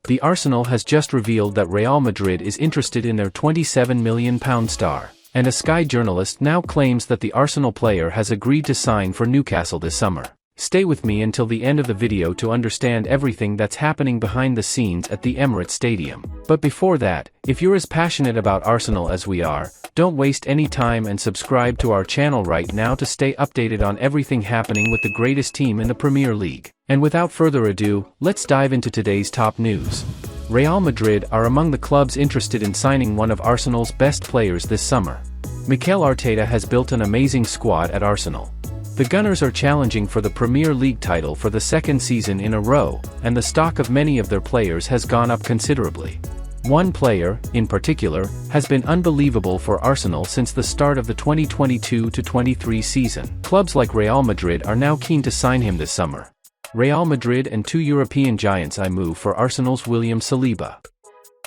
The Arsenal has just revealed that Real Madrid is interested in their £27 million star, and a Sky journalist now claims that the Arsenal player has agreed to sign for Newcastle this summer. Stay with me until the end of the video to understand everything that's happening behind the scenes at the Emirates Stadium. But before that, if you're as passionate about Arsenal as we are, don't waste any time and subscribe to our channel right now to stay updated on everything happening with the greatest team in the Premier League. And without further ado, let's dive into today's top news. Real Madrid are among the clubs interested in signing one of Arsenal's best players this summer. Mikel Arteta has built an amazing squad at Arsenal. The Gunners are challenging for the Premier League title for the second season in a row, and the stock of many of their players has gone up considerably. One player, in particular, has been unbelievable for Arsenal since the start of the 2022-23 season. Clubs like Real Madrid are now keen to sign him this summer. Real Madrid and two European giants eye move for Arsenal's William Saliba.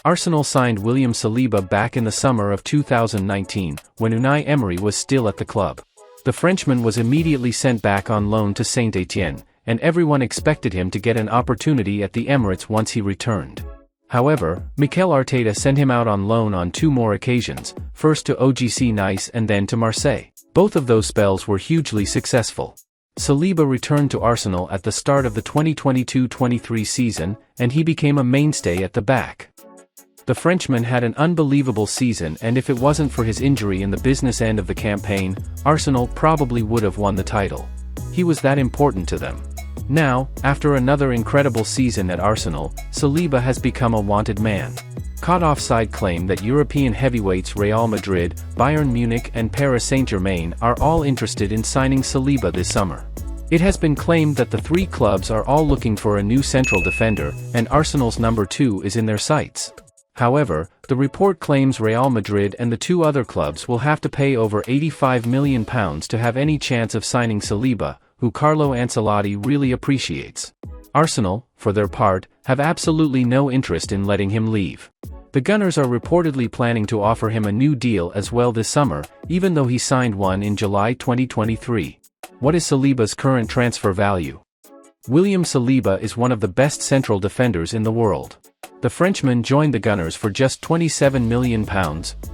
Arsenal signed William Saliba back in the summer of 2019, when Unai Emery was still at the club. The Frenchman was immediately sent back on loan to Saint-Etienne, and everyone expected him to get an opportunity at the Emirates once he returned. However, Mikel Arteta sent him out on loan on two more occasions, first to OGC Nice and then to Marseille. Both of those spells were hugely successful. Saliba returned to Arsenal at the start of the 2022-23 season, and he became a mainstay at the back. The Frenchman had an unbelievable season, and if it wasn't for his injury in the business end of the campaign, Arsenal probably would have won the title. He was that important to them. Now, after another incredible season at Arsenal, Saliba has become a wanted man. Caught offside claim that European heavyweights Real Madrid, Bayern Munich and Paris Saint-Germain are all interested in signing Saliba this summer. It has been claimed that the three clubs are all looking for a new central defender, and Arsenal's number 2 is in their sights. However, the report claims Real Madrid and the two other clubs will have to pay over £85 million to have any chance of signing Saliba, who Carlo Ancelotti really appreciates. Arsenal, for their part, have absolutely no interest in letting him leave. The Gunners are reportedly planning to offer him a new deal as well this summer, even though he signed one in July 2023. What is Saliba's current transfer value? William Saliba is one of the best central defenders in the world. The Frenchman joined the Gunners for just £27 million,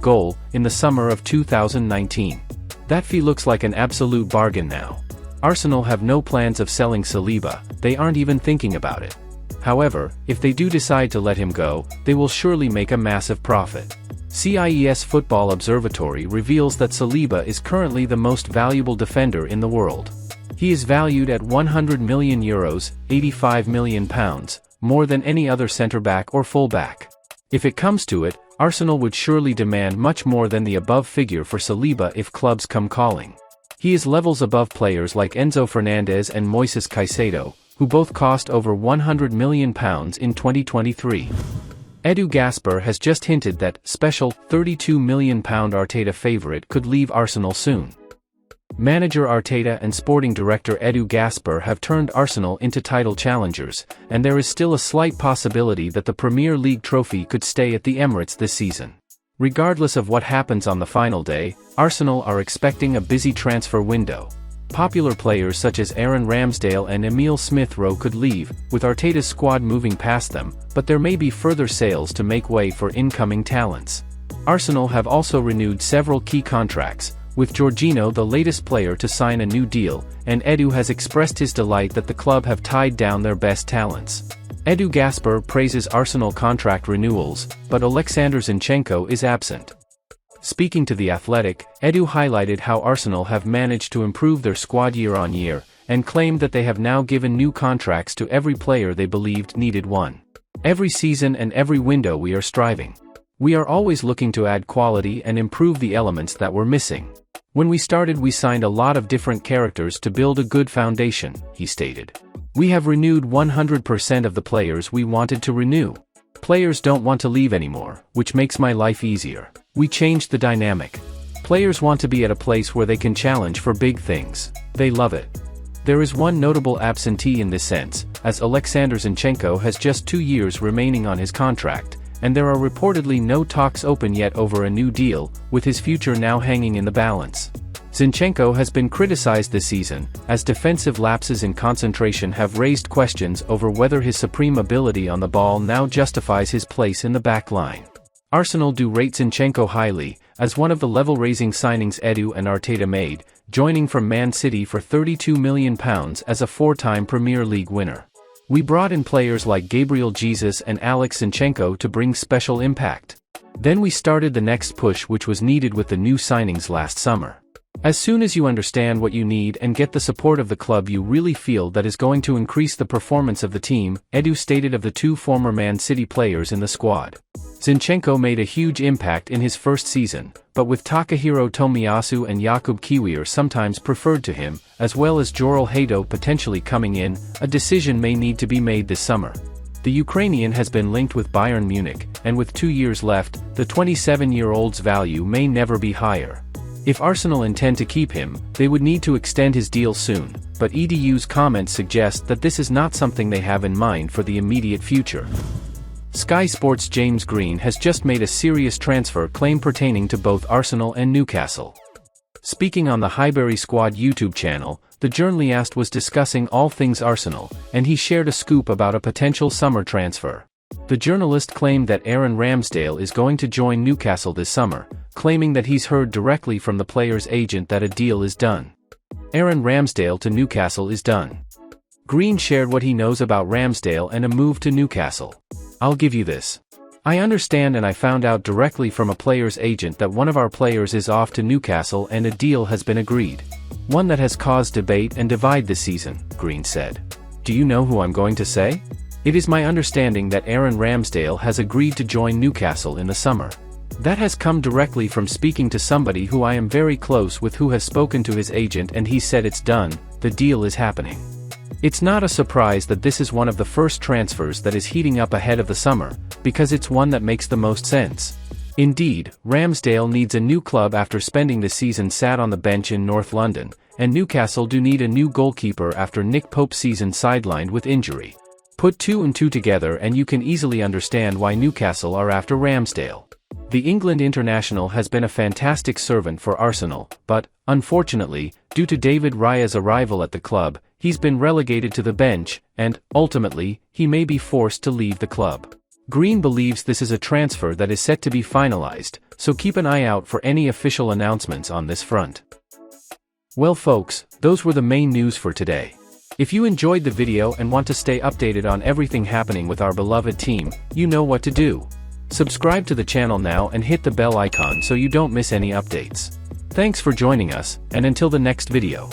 goal, in the summer of 2019. That fee looks like an absolute bargain now. Arsenal have no plans of selling Saliba, they aren't even thinking about it. However, if they do decide to let him go, they will surely make a massive profit. CIES Football Observatory reveals that Saliba is currently the most valuable defender in the world. He is valued at €100 million, £85 million, more than any other centre-back or full-back. If it comes to it, Arsenal would surely demand much more than the above figure for Saliba if clubs come calling. He is levels above players like Enzo Fernandez and Moises Caicedo, who both cost over £100 million in 2023. Edu Gaspar has just hinted that special £32 million Arteta favourite could leave Arsenal soon. Manager Arteta and sporting director Edu Gaspar have turned Arsenal into title challengers, and there is still a slight possibility that the Premier League trophy could stay at the Emirates this season. Regardless of what happens on the final day, Arsenal are expecting a busy transfer window. Popular players such as Aaron Ramsdale and Emile Smith-Rowe could leave, with Arteta's squad moving past them, but there may be further sales to make way for incoming talents. Arsenal have also renewed several key contracts, with Jorginho the latest player to sign a new deal, and Edu has expressed his delight that the club have tied down their best talents. Edu Gaspar praises Arsenal contract renewals, but Alexander Zinchenko is absent. Speaking to The Athletic, Edu highlighted how Arsenal have managed to improve their squad year on year, and claimed that they have now given new contracts to every player they believed needed one. Every season and every window we are striving. We are always looking to add quality and improve the elements that were missing. When we started we signed a lot of different characters to build a good foundation, he stated. We have renewed 100% of the players we wanted to renew. Players don't want to leave anymore, which makes my life easier. We changed the dynamic. Players want to be at a place where they can challenge for big things. They love it. There is one notable absentee in this sense, as Alexander Zinchenko has just 2 years remaining on his contract, and there are reportedly no talks open yet over a new deal, with his future now hanging in the balance. Zinchenko has been criticized this season, as defensive lapses in concentration have raised questions over whether his supreme ability on the ball now justifies his place in the back line. Arsenal do rate Zinchenko highly, as one of the level-raising signings Edu and Arteta made, joining from Man City for £32 million as a four-time Premier League winner. We brought in players like Gabriel Jesus and Alex Zinchenko to bring special impact. Then we started the next push, which was needed with the new signings last summer. As soon as you understand what you need and get the support of the club, you really feel that is going to increase the performance of the team, Edu stated of the two former Man City players in the squad. Zinchenko made a huge impact in his first season, but with Takahiro Tomiyasu and Jakub Kiwior sometimes preferred to him, as well as Joral Hato potentially coming in, a decision may need to be made this summer. The Ukrainian has been linked with Bayern Munich, and with 2 years left, the 27-year-old's value may never be higher. If Arsenal intend to keep him, they would need to extend his deal soon, but EDU's comments suggest that this is not something they have in mind for the immediate future. Sky Sports' James Green has just made a serious transfer claim pertaining to both Arsenal and Newcastle. Speaking on the Highbury Squad YouTube channel, the journalist was discussing all things Arsenal, and he shared a scoop about a potential summer transfer. The journalist claimed that Aaron Ramsdale is going to join Newcastle this summer, claiming that he's heard directly from the player's agent that a deal is done. Aaron Ramsdale to Newcastle is done. Green shared what he knows about Ramsdale and a move to Newcastle. I'll give you this. I understand, and I found out directly from a player's agent that one of our players is off to Newcastle and a deal has been agreed. One that has caused debate and divide this season, Green said. Do you know who I'm going to say? It is my understanding that Aaron Ramsdale has agreed to join Newcastle in the summer. That has come directly from speaking to somebody who I am very close with, who has spoken to his agent, and he said it's done, the deal is happening. It's not a surprise that this is one of the first transfers that is heating up ahead of the summer, because it's one that makes the most sense. Indeed, Ramsdale needs a new club after spending the season sat on the bench in North London, and Newcastle do need a new goalkeeper after Nick Pope's season sidelined with injury. Put two and two together and you can easily understand why Newcastle are after Ramsdale. The England international has been a fantastic servant for Arsenal, but, unfortunately, due to David Raya's arrival at the club, he's been relegated to the bench, and, ultimately, he may be forced to leave the club. Green believes this is a transfer that is set to be finalized, so keep an eye out for any official announcements on this front. Well folks, those were the main news for today. If you enjoyed the video and want to stay updated on everything happening with our beloved team, you know what to do. Subscribe to the channel now and hit the bell icon so you don't miss any updates. Thanks for joining us, and until the next video.